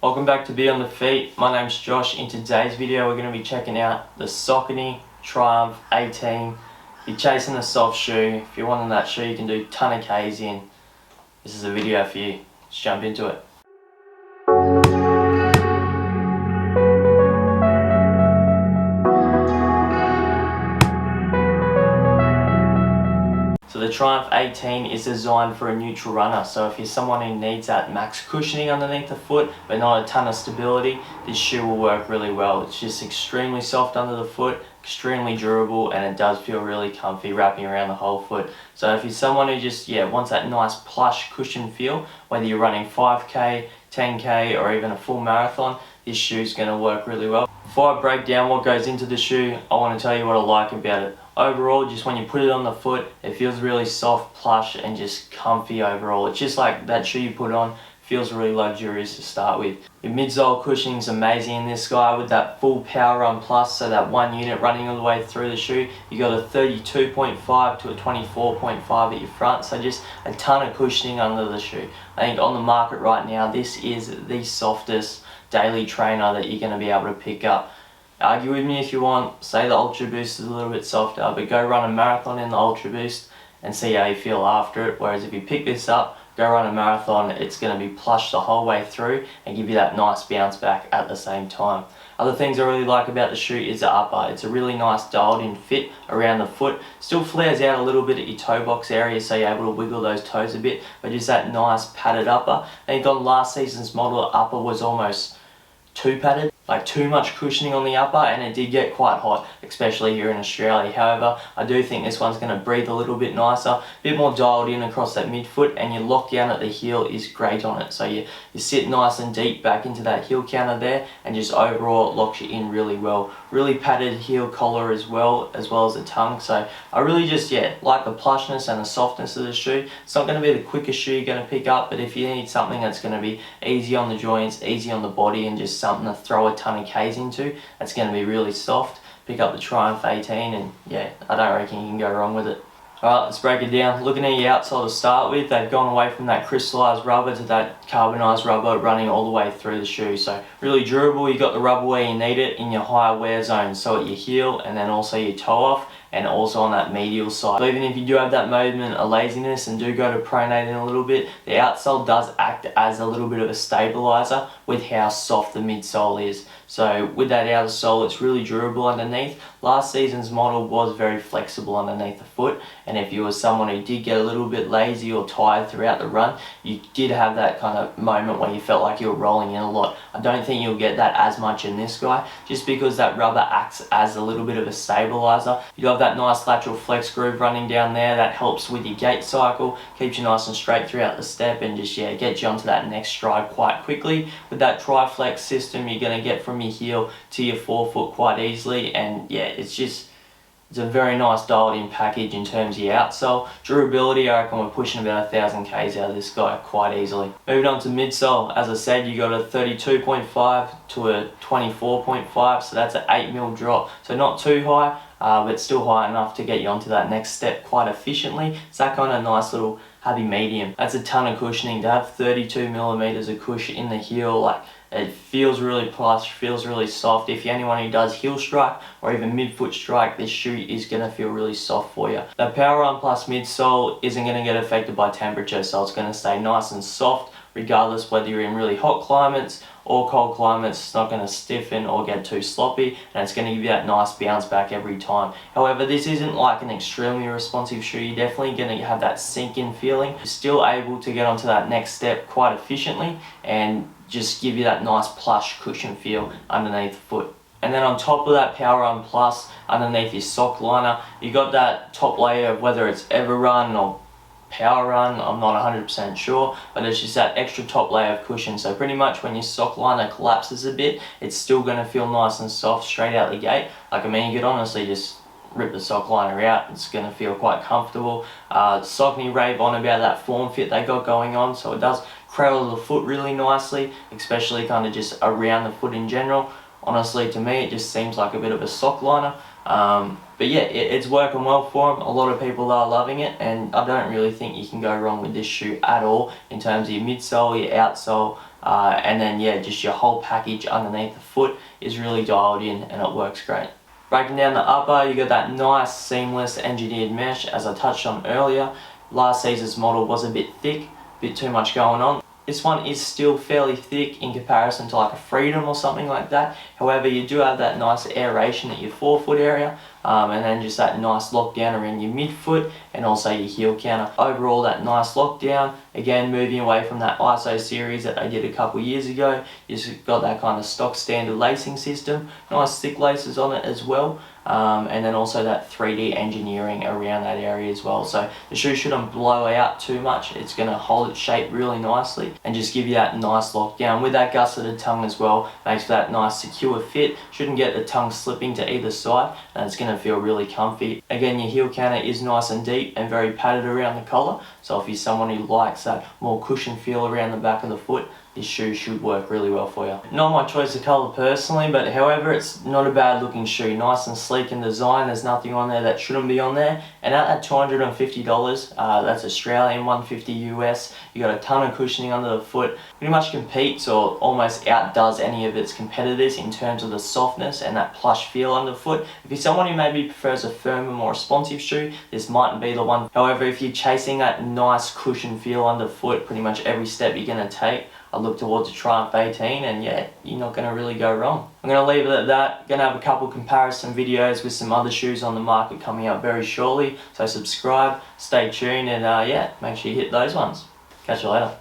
Welcome back to Be On The Feet. My name's Josh. In today's video we're going to be checking out the Saucony Triumph 18. If you're chasing a soft shoe, if you're wanting that shoe you can do a ton of Ks in, this is a video for you. Let's jump into it. So the Triumph 18 is designed for a neutral runner, so if you're someone who needs that max cushioning underneath the foot but not a ton of stability, this shoe will work really well. It's just extremely soft under the foot, extremely durable, and it does feel really comfy wrapping around the whole foot. So if you're someone who just wants that nice plush cushion feel, whether you're running 5k, 10k or even a full marathon, this shoe is going to work really well. Before I break down what goes into the shoe, I want to tell you what I like about it. Overall, just when you put it on the foot, it feels really soft, plush, and just comfy overall. It's just like that shoe you put on feels really luxurious to start with. Your midsole cushioning is amazing in this guy with that full Power Run Plus, so that one unit running all the way through the shoe. You got a 32.5 to a 24.5 at your front, so just a ton of cushioning under the shoe. I think on the market right now, this is the softest daily trainer that you're going to be able to pick up. Argue with me if you want, say the Ultra Boost is a little bit softer, but go run a marathon in the Ultra Boost and see how you feel after it. Whereas if you pick this up, go run a marathon, it's going to be plush the whole way through and give you that nice bounce back at the same time. Other things I really like about the shoe is the upper. It's a really nice dialed in fit around the foot. Still flares out a little bit at your toe box area, so you're able to wiggle those toes a bit, but just that nice padded upper. I think on last season's model, the upper was almost too padded, like too much cushioning on the upper, and it did get quite hot, especially here in Australia. However, I do think this one's going to breathe a little bit nicer, a bit more dialed in across that midfoot, and your lockdown at the heel is great on it. So you sit nice and deep back into that heel counter there, and just overall it locks you in really well. Really padded heel collar as well as the tongue. So I really just like the plushness and the softness of the shoe. It's not going to be the quickest shoe you're going to pick up, but if you need something that's going to be easy on the joints, easy on the body, and just something to throw a ton of Ks into, that's going to be really soft, pick up the Triumph 18 and I don't reckon you can go wrong with it. Alright, let's break it down. Looking at your outsole to start with, they've gone away from that crystallized rubber to that carbonized rubber running all the way through the shoe. So really durable. You got the rubber where you need it in your higher wear zone, so at your heel and then also your toe off, and also on that medial side. So even if you do have that moment of laziness and do go to pronating a little bit, the outsole does act as a little bit of a stabilizer with how soft the midsole is. So with that outer sole, it's really durable underneath. Last season's model was very flexible underneath the foot, and if you were someone who did get a little bit lazy or tired throughout the run, you did have that kind of moment where you felt like you were rolling in a lot. I don't think you'll get that as much in this guy, just because that rubber acts as a little bit of a stabilizer. You have that nice lateral flex groove running down there that helps with your gait cycle, keeps you nice and straight throughout the step, and just gets you onto that next stride quite quickly. With that tri-flex system, you're going to get from your heel to your forefoot quite easily, and it's a very nice dialed in package in terms of your outsole. Durability, I reckon we're pushing about 1,000 Ks out of this guy quite easily. Moving on to midsole, as I said, you got a 32.5 to a 24.5, so that's an 8mm drop, so not too high, but still high enough to get you onto that next step quite efficiently. It's that kind of nice little happy medium. That's a ton of cushioning. To have 32mm of cushion in the heel, it feels really plush, feels really soft. If you're anyone who does heel strike or even midfoot strike, this shoe is going to feel really soft for you. The Power Run Plus midsole isn't going to get affected by temperature, so it's going to stay nice and soft regardless whether you're in really hot climates or cold climates. It's not going to stiffen or get too sloppy, and it's going to give you that nice bounce back every time. However, this isn't like an extremely responsive shoe. You're definitely going to have that sink-in feeling. You're still able to get onto that next step quite efficiently and just give you that nice plush cushion feel underneath the foot. And then on top of that Power Run Plus, underneath your sock liner, you got that top layer of whether it's Everrun or Power Run, I'm not 100% sure, but it's just that extra top layer of cushion. So pretty much when your sock liner collapses a bit, it's still going to feel nice and soft straight out the gate. You could honestly just rip the sock liner out, it's going to feel quite comfortable. Saucony rave on about that form fit they got going on, so it does cradle the foot really nicely, especially kind of just around the foot in general. Honestly, to me, it just seems like a bit of a sock liner. But it's working well for them. A lot of people are loving it, and I don't really think you can go wrong with this shoe at all in terms of your midsole, your outsole, and then yeah, just your whole package underneath the foot is really dialed in and it works great. Breaking down the upper, you got that nice seamless engineered mesh as I touched on earlier. Last season's model was a bit thick, a bit too much going on. This one is still fairly thick in comparison to like a Freedom or something like that. However, you do have that nice aeration at your forefoot area, and then just that nice lockdown around your midfoot and also your heel counter. Overall, that nice lockdown. Again, moving away from that ISO series that they did a couple years ago. You just got that kind of stock standard lacing system. Nice thick laces on it as well. And then also that 3D engineering around that area as well. So the shoe shouldn't blow out too much. It's going to hold its shape really nicely and just give you that nice lockdown with that gusseted tongue as well. Makes for that nice secure fit. Shouldn't get the tongue slipping to either side, and it's going to feel really comfy. Again, your heel counter is nice and deep and very padded around the collar. So if you're someone who likes that more cushion feel around the back of the foot, this shoe should work really well for you. Not my choice of colour personally, but however, it's not a bad looking shoe. Nice and sleek in design. There's nothing on there that shouldn't be on there. And at that $250, that's Australian, $150 US, you got a ton of cushioning under the foot. Pretty much competes or almost outdoes any of its competitors in terms of the softness and that plush feel underfoot. If you're someone who maybe prefers a firmer, more responsive shoe, this mightn't be the one. However, if you're chasing that nice cushion feel underfoot, pretty much every step you're going to take, I look towards a Triumph 18 and yeah, you're not going to really go wrong. I'm going to leave it at that. Going to have a couple comparison videos with some other shoes on the market coming out very shortly. So subscribe, stay tuned, and yeah, make sure you hit those ones. Catch you later.